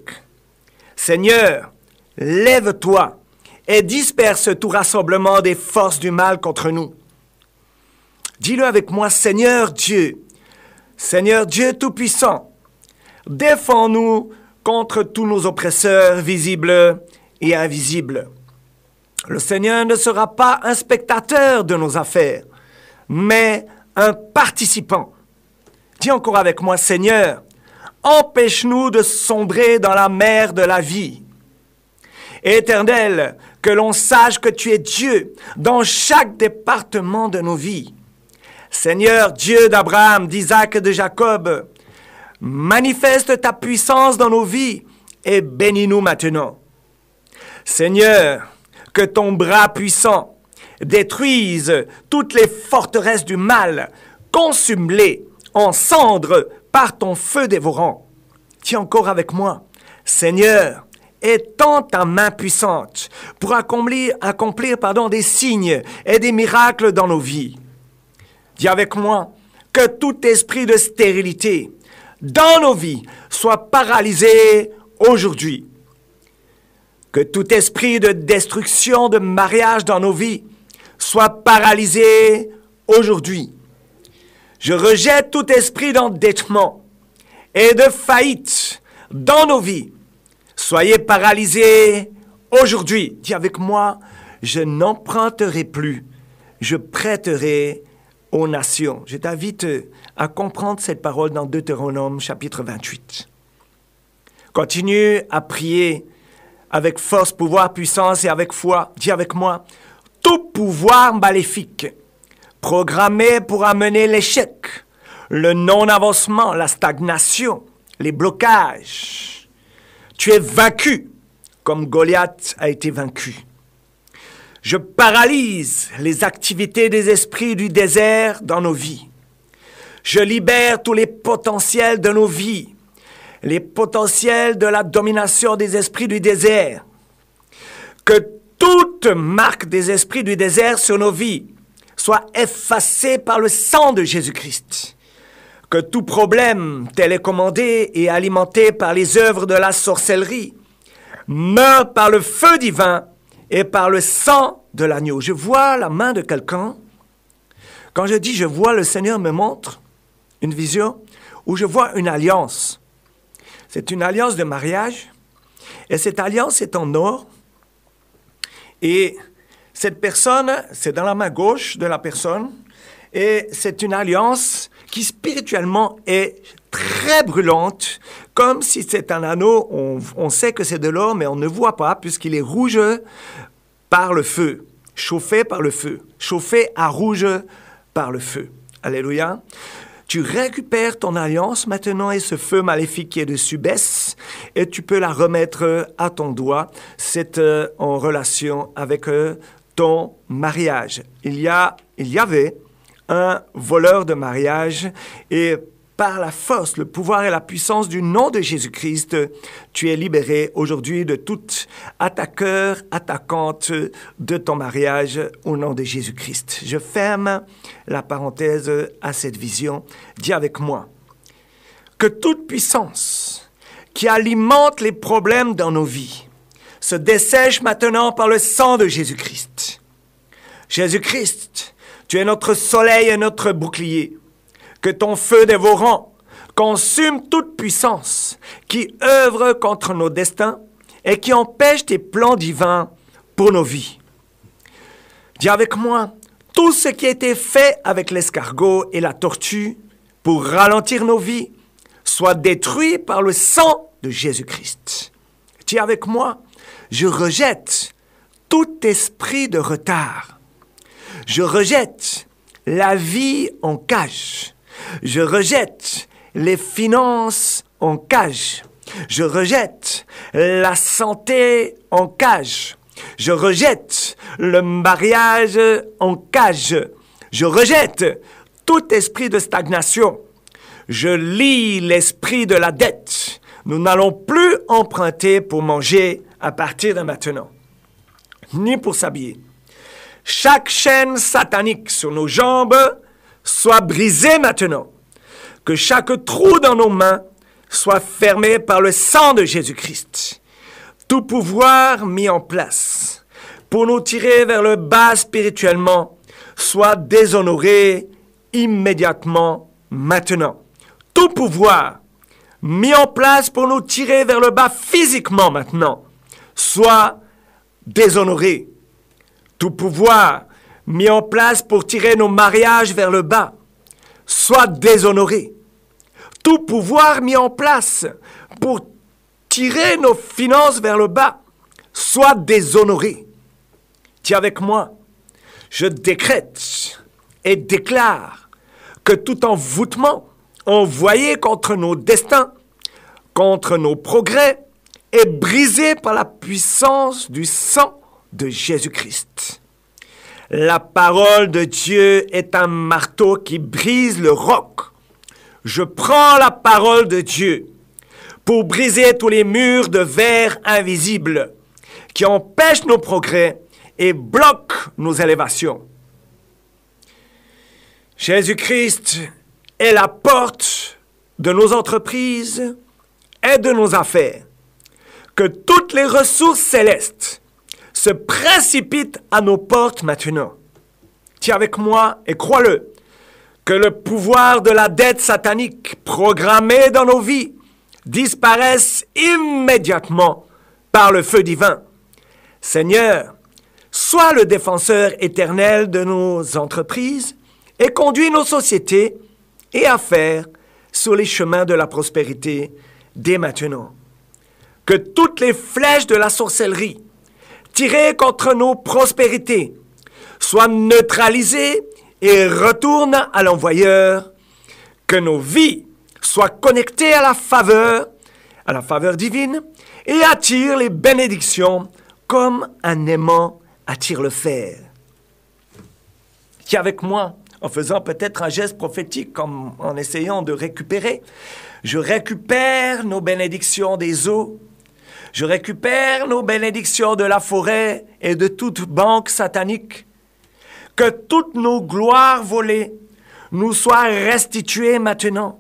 Seigneur, lève-toi et disperse tout rassemblement des forces du mal contre nous. Dis-le avec moi, Seigneur Dieu Tout-Puissant, défends-nous contre tous nos oppresseurs visibles et invisibles. Le Seigneur ne sera pas un spectateur de nos affaires, mais un participant. Dis encore avec moi, Seigneur, empêche-nous de sombrer dans la mer de la vie. Éternel, que l'on sache que tu es Dieu dans chaque département de nos vies. Seigneur, Dieu d'Abraham, d'Isaac et de Jacob, manifeste ta puissance dans nos vies et bénis-nous maintenant. Seigneur, que ton bras puissant détruise toutes les forteresses du mal, consume-les en cendres par ton feu dévorant. Dis encore avec moi, Seigneur, étends ta main puissante pour accomplir des signes et des miracles dans nos vies. Dis avec moi que tout esprit de stérilité dans nos vies soit paralysé aujourd'hui. Que tout esprit de destruction de mariage dans nos vies soit paralysé aujourd'hui. Je rejette tout esprit d'endettement et de faillite dans nos vies. Soyez paralysés aujourd'hui. Dis avec moi, je n'emprunterai plus, je prêterai aux nations. Je t'invite à comprendre cette parole dans Deutéronome chapitre 28. Continue à prier avec force, pouvoir, puissance et avec foi. Dis avec moi, tout pouvoir maléfique programmé pour amener l'échec, le non-avancement, la stagnation, les blocages. Tu es vaincu comme Goliath a été vaincu. Je paralyse les activités des esprits du désert dans nos vies. Je libère tous les potentiels de nos vies, les potentiels de la domination des esprits du désert. Que toute marque des esprits du désert sur nos vies soit effacée par le sang de Jésus-Christ. Que tout problème télécommandé et alimenté par les œuvres de la sorcellerie meure par le feu divin et par le sang de l'agneau. Je vois la main de quelqu'un. Quand je dis je vois, le Seigneur me montre une vision où je vois une alliance. C'est une alliance de mariage et cette alliance est en or Et cette personne, c'est dans la main gauche de la personne, et c'est une alliance qui spirituellement est très brûlante, comme si c'est un anneau, on sait que c'est de l'or, mais on ne voit pas, puisqu'il est rouge par le feu, chauffé par le feu, chauffé à rouge par le feu. Alléluia. Tu récupères ton alliance maintenant et ce feu maléfique qui est dessus baisse et tu peux la remettre à ton doigt. C'est en relation avec ton mariage. Il y avait un voleur de mariage et par la force, le pouvoir et la puissance du nom de Jésus-Christ, tu es libéré aujourd'hui de toute attaqueur, attaquante de ton mariage au nom de Jésus-Christ. Je ferme la parenthèse à cette vision. Dis avec moi que toute puissance qui alimente les problèmes dans nos vies se dessèche maintenant par le sang de Jésus-Christ. Jésus-Christ, tu es notre soleil et notre bouclier. Que ton feu dévorant consume toute puissance qui œuvre contre nos destins et qui empêche tes plans divins pour nos vies. Dis avec moi, tout ce qui a été fait avec l'escargot et la tortue pour ralentir nos vies soit détruit par le sang de Jésus-Christ. Dis avec moi, je rejette tout esprit de retard. Je rejette la vie en cage. Je rejette les finances en cage. Je rejette la santé en cage. Je rejette le mariage en cage. Je rejette tout esprit de stagnation. Je lie l'esprit de la dette. Nous n'allons plus emprunter pour manger à partir de maintenant, ni pour s'habiller. Chaque chaîne satanique sur nos jambes soit brisé maintenant, que chaque trou dans nos mains soit fermé par le sang de Jésus-Christ. Tout pouvoir mis en place pour nous tirer vers le bas spirituellement soit déshonoré immédiatement maintenant. Tout pouvoir mis en place pour nous tirer vers le bas physiquement maintenant soit déshonoré. Tout pouvoir mis en place pour tirer nos mariages vers le bas, soit déshonoré. Tout pouvoir mis en place pour tirer nos finances vers le bas, soit déshonoré. Tiens avec moi, je décrète et déclare que tout envoûtement envoyé contre nos destins, contre nos progrès, est brisé par la puissance du sang de Jésus-Christ. La parole de Dieu est un marteau qui brise le roc. Je prends la parole de Dieu pour briser tous les murs de verre invisibles qui empêchent nos progrès et bloquent nos élévations. Jésus-Christ est la porte de nos entreprises et de nos affaires. Que toutes les ressources célestes se précipite à nos portes maintenant. Tiens avec moi et crois-le, que le pouvoir de la dette satanique programmée dans nos vies disparaisse immédiatement par le feu divin. Seigneur, sois le défenseur éternel de nos entreprises et conduis nos sociétés et affaires sur les chemins de la prospérité dès maintenant. Que toutes les flèches de la sorcellerie tirées contre nos prospérités soient neutralisées et retournent à l'envoyeur, que nos vies soient connectées à la faveur divine et attirent les bénédictions comme un aimant attire le fer. Qui avec moi, en faisant peut-être un geste prophétique, comme en essayant de récupérer, je récupère nos bénédictions des eaux. Je récupère nos bénédictions de la forêt et de toute banque satanique. Que toutes nos gloires volées nous soient restituées maintenant.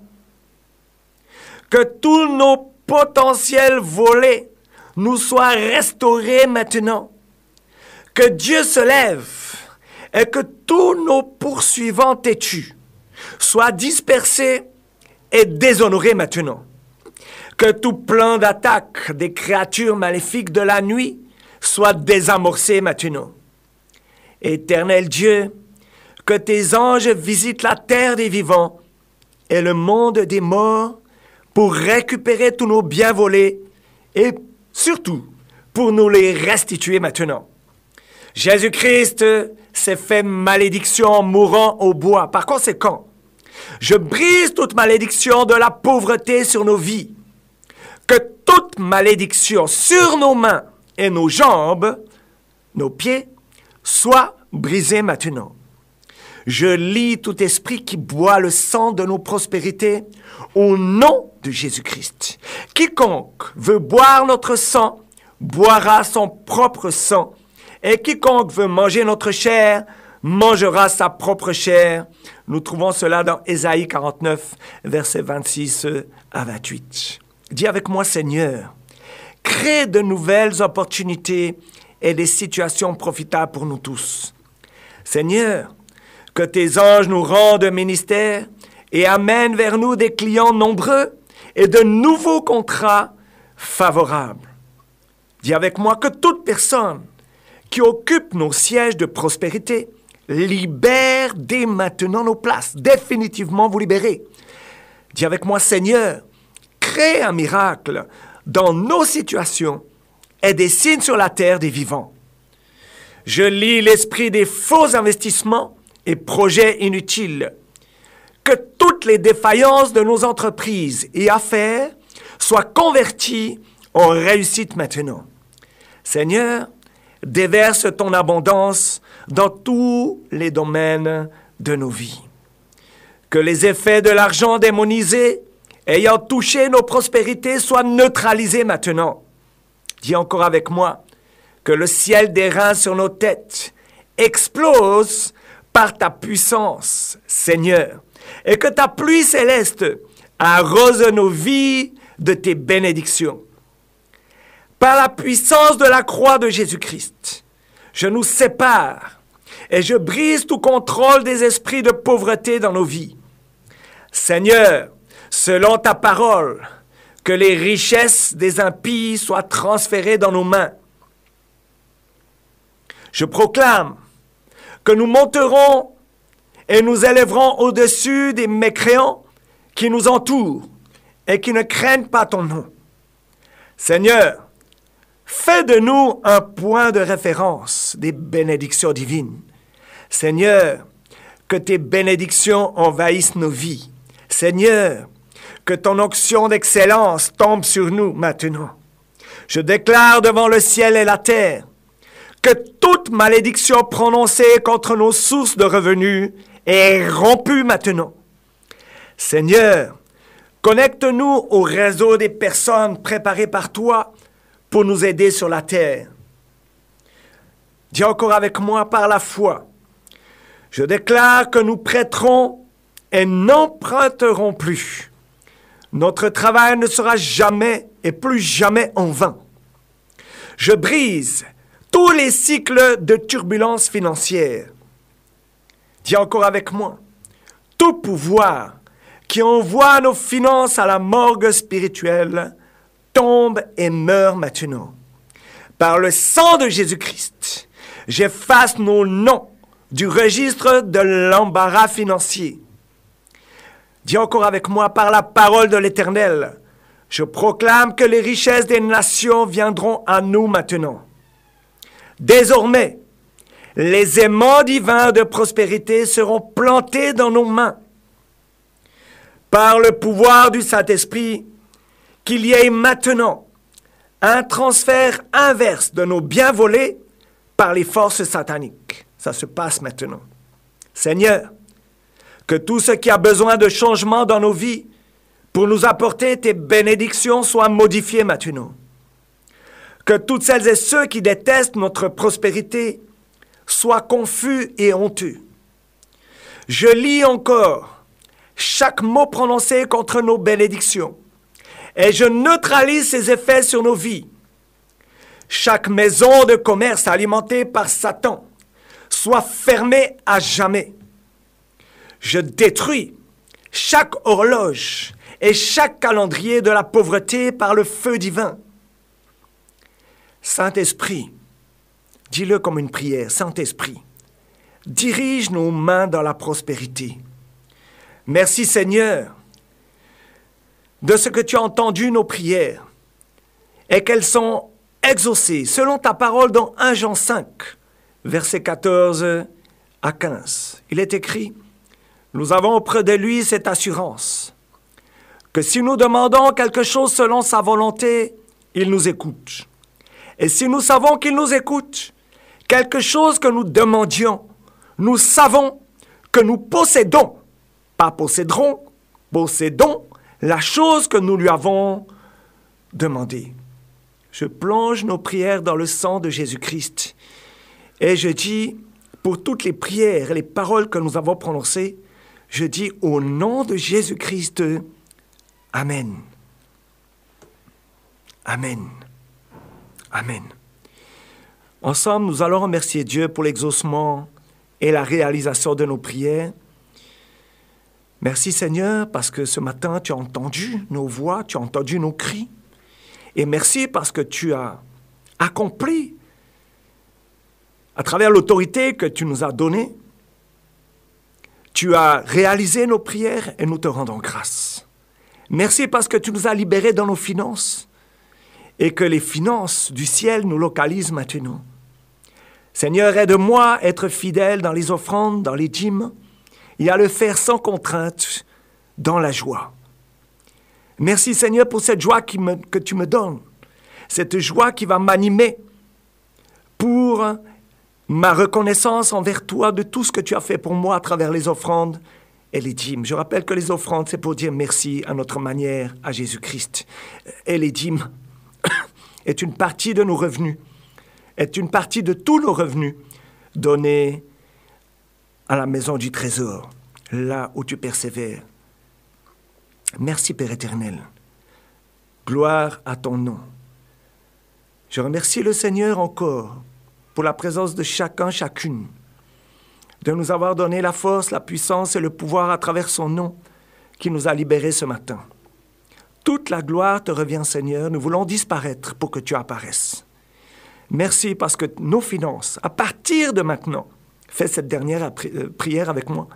Que tous nos potentiels volés nous soient restaurés maintenant. Que Dieu se lève et que tous nos poursuivants têtus soient dispersés et déshonorés maintenant. Que tout plan d'attaque des créatures maléfiques de la nuit soit désamorcé maintenant. Éternel Dieu, que tes anges visitent la terre des vivants et le monde des morts pour récupérer tous nos biens volés et surtout pour nous les restituer maintenant. Jésus-Christ s'est fait malédiction en mourant au bois. Par conséquent, je brise toute malédiction de la pauvreté sur nos vies. Que toute malédiction sur nos mains et nos jambes, nos pieds, soit brisée maintenant. Je lie tout esprit qui boit le sang de nos prospérités au nom de Jésus-Christ. Quiconque veut boire notre sang, boira son propre sang. Et quiconque veut manger notre chair, mangera sa propre chair. Nous trouvons cela dans Ésaïe 49, versets 26 à 28. Dis avec moi, Seigneur, crée de nouvelles opportunités et des situations profitables pour nous tous. Seigneur, que tes anges nous rendent ministère et amènent vers nous des clients nombreux et de nouveaux contrats favorables. Dis avec moi que toute personne qui occupe nos sièges de prospérité libère dès maintenant nos places, définitivement vous libérer. Dis avec moi, Seigneur, crée un miracle dans nos situations et des signes sur la terre des vivants. Je lie l'esprit des faux investissements et projets inutiles. Que toutes les défaillances de nos entreprises et affaires soient converties en réussite maintenant. Seigneur, déverse ton abondance dans tous les domaines de nos vies. Que les effets de l'argent démonisé ayant touché nos prospérités soient neutralisés maintenant. Dis encore avec moi que le ciel d'airain sur nos têtes explose par ta puissance, Seigneur, et que ta pluie céleste arrose nos vies de tes bénédictions. Par la puissance de la croix de Jésus-Christ, je nous sépare et je brise tout contrôle des esprits de pauvreté dans nos vies. Seigneur, selon ta parole, que les richesses des impies soient transférées dans nos mains. Je proclame que nous monterons et nous élèverons au-dessus des mécréants qui nous entourent et qui ne craignent pas ton nom. Seigneur, fais de nous un point de référence des bénédictions divines. Seigneur, que tes bénédictions envahissent nos vies. Seigneur, que ton onction d'excellence tombe sur nous maintenant. Je déclare devant le ciel et la terre que toute malédiction prononcée contre nos sources de revenus est rompue maintenant. Seigneur, connecte-nous au réseau des personnes préparées par toi pour nous aider sur la terre. Dis encore avec moi par la foi. Je déclare que nous prêterons et n'emprunterons plus. Notre travail ne sera jamais et plus jamais en vain. Je brise tous les cycles de turbulences financières. Dis encore avec moi. Tout pouvoir qui envoie nos finances à la morgue spirituelle tombe et meurt maintenant. Par le sang de Jésus-Christ, j'efface nos noms du registre de l'embarras financier. Dis encore avec moi, par la parole de l'Éternel, je proclame que les richesses des nations viendront à nous maintenant. Désormais, les aimants divins de prospérité seront plantés dans nos mains. Par le pouvoir du Saint-Esprit, qu'il y ait maintenant un transfert inverse de nos biens volés par les forces sataniques. Ça se passe maintenant. Seigneur, que tout ce qui a besoin de changement dans nos vies pour nous apporter tes bénédictions soit modifié maintenant. Que toutes celles et ceux qui détestent notre prospérité soient confus et honteux. Je lis encore chaque mot prononcé contre nos bénédictions et je neutralise ses effets sur nos vies. Chaque maison de commerce alimentée par Satan soit fermée à jamais. Je détruis chaque horloge et chaque calendrier de la pauvreté par le feu divin. Saint-Esprit, Dis-le comme une prière. Saint-Esprit, dirige nos mains dans la prospérité. Merci Seigneur de ce que tu as entendu nos prières et qu'elles sont exaucées selon ta parole dans 1 Jean 5, versets 14 à 15. Il est écrit, « Nous avons auprès de lui cette assurance que si nous demandons quelque chose selon sa volonté, il nous écoute. Et si nous savons qu'il nous écoute, quelque chose que nous demandions, nous savons que nous possédons, pas posséderons, possédons la chose que nous lui avons demandée. » Je plonge nos prières dans le sang de Jésus-Christ et je dis, pour toutes les prières et les paroles que nous avons prononcées, je dis au nom de Jésus-Christ, Amen. Amen. Amen. Ensemble, nous allons remercier Dieu pour l'exaucement et la réalisation de nos prières. Merci Seigneur, parce que ce matin, tu as entendu nos voix, tu as entendu nos cris. Et merci parce que tu as accompli, à travers l'autorité que tu nous as donnée, tu as réalisé nos prières et nous te rendons grâce. Merci parce que tu nous as libérés dans nos finances et que les finances du ciel nous localisent maintenant. Seigneur, aide-moi à être fidèle dans les offrandes, dans les dîmes, et à le faire sans contrainte, dans la joie. Merci Seigneur pour cette joie que tu me donnes, cette joie qui va m'animer pour ma reconnaissance envers toi de tout ce que tu as fait pour moi à travers les offrandes et les dîmes. Je rappelle que les offrandes, c'est pour dire merci à notre manière à Jésus-Christ. Et les dîmes est une partie de nos revenus, est une partie de tous nos revenus donnés à la maison du trésor, là où tu persévères. Merci Père éternel. Gloire à ton nom. Je remercie le Seigneur encore pour la présence de chacun, chacune, de nous avoir donné la force, la puissance et le pouvoir à travers son nom qui nous a libérés ce matin. Toute la gloire te revient, Seigneur. Nous voulons disparaître pour que tu apparaisses. Merci parce que nos finances, à partir de maintenant, fais cette dernière prière avec moi,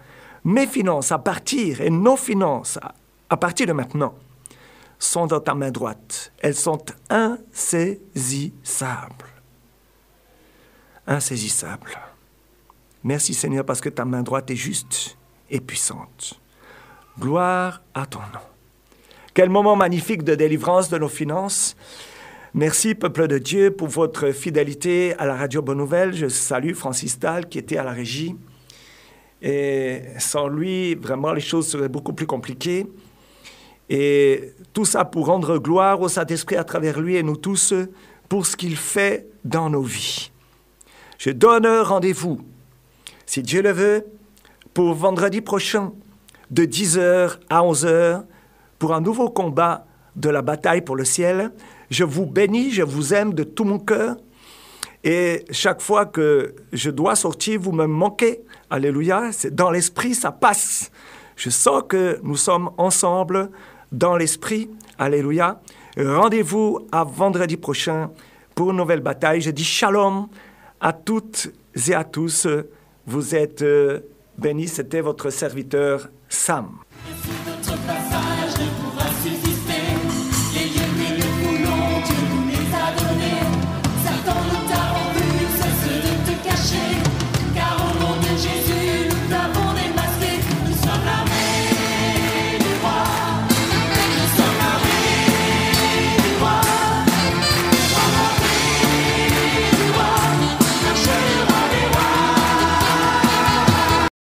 mes finances à partir et nos finances à partir de maintenant sont dans ta main droite. Elles sont insaisissables. Insaisissables. Merci Seigneur parce que ta main droite est juste et puissante. Gloire à ton nom. Quel moment magnifique de délivrance de nos finances. Merci peuple de Dieu pour votre fidélité à la Radio Bonne Nouvelle. Je salue Francis Dahl qui était à la régie. Et sans lui, vraiment les choses seraient beaucoup plus compliquées. Et tout ça pour rendre gloire au Saint-Esprit à travers lui et nous tous pour ce qu'il fait dans nos vies. Je donne rendez-vous, si Dieu le veut, pour vendredi prochain, de 10h à 11h, pour un nouveau combat de la bataille pour le ciel. Je vous bénis, je vous aime de tout mon cœur. Et chaque fois que je dois sortir, vous me manquez. Alléluia, c'est dans l'esprit, ça passe. Je sens que nous sommes ensemble dans l'esprit. Alléluia. Rendez-vous à vendredi prochain pour une nouvelle bataille. Je dis shalom à toutes et à tous. Vous êtes bénis. C'était votre serviteur Sam.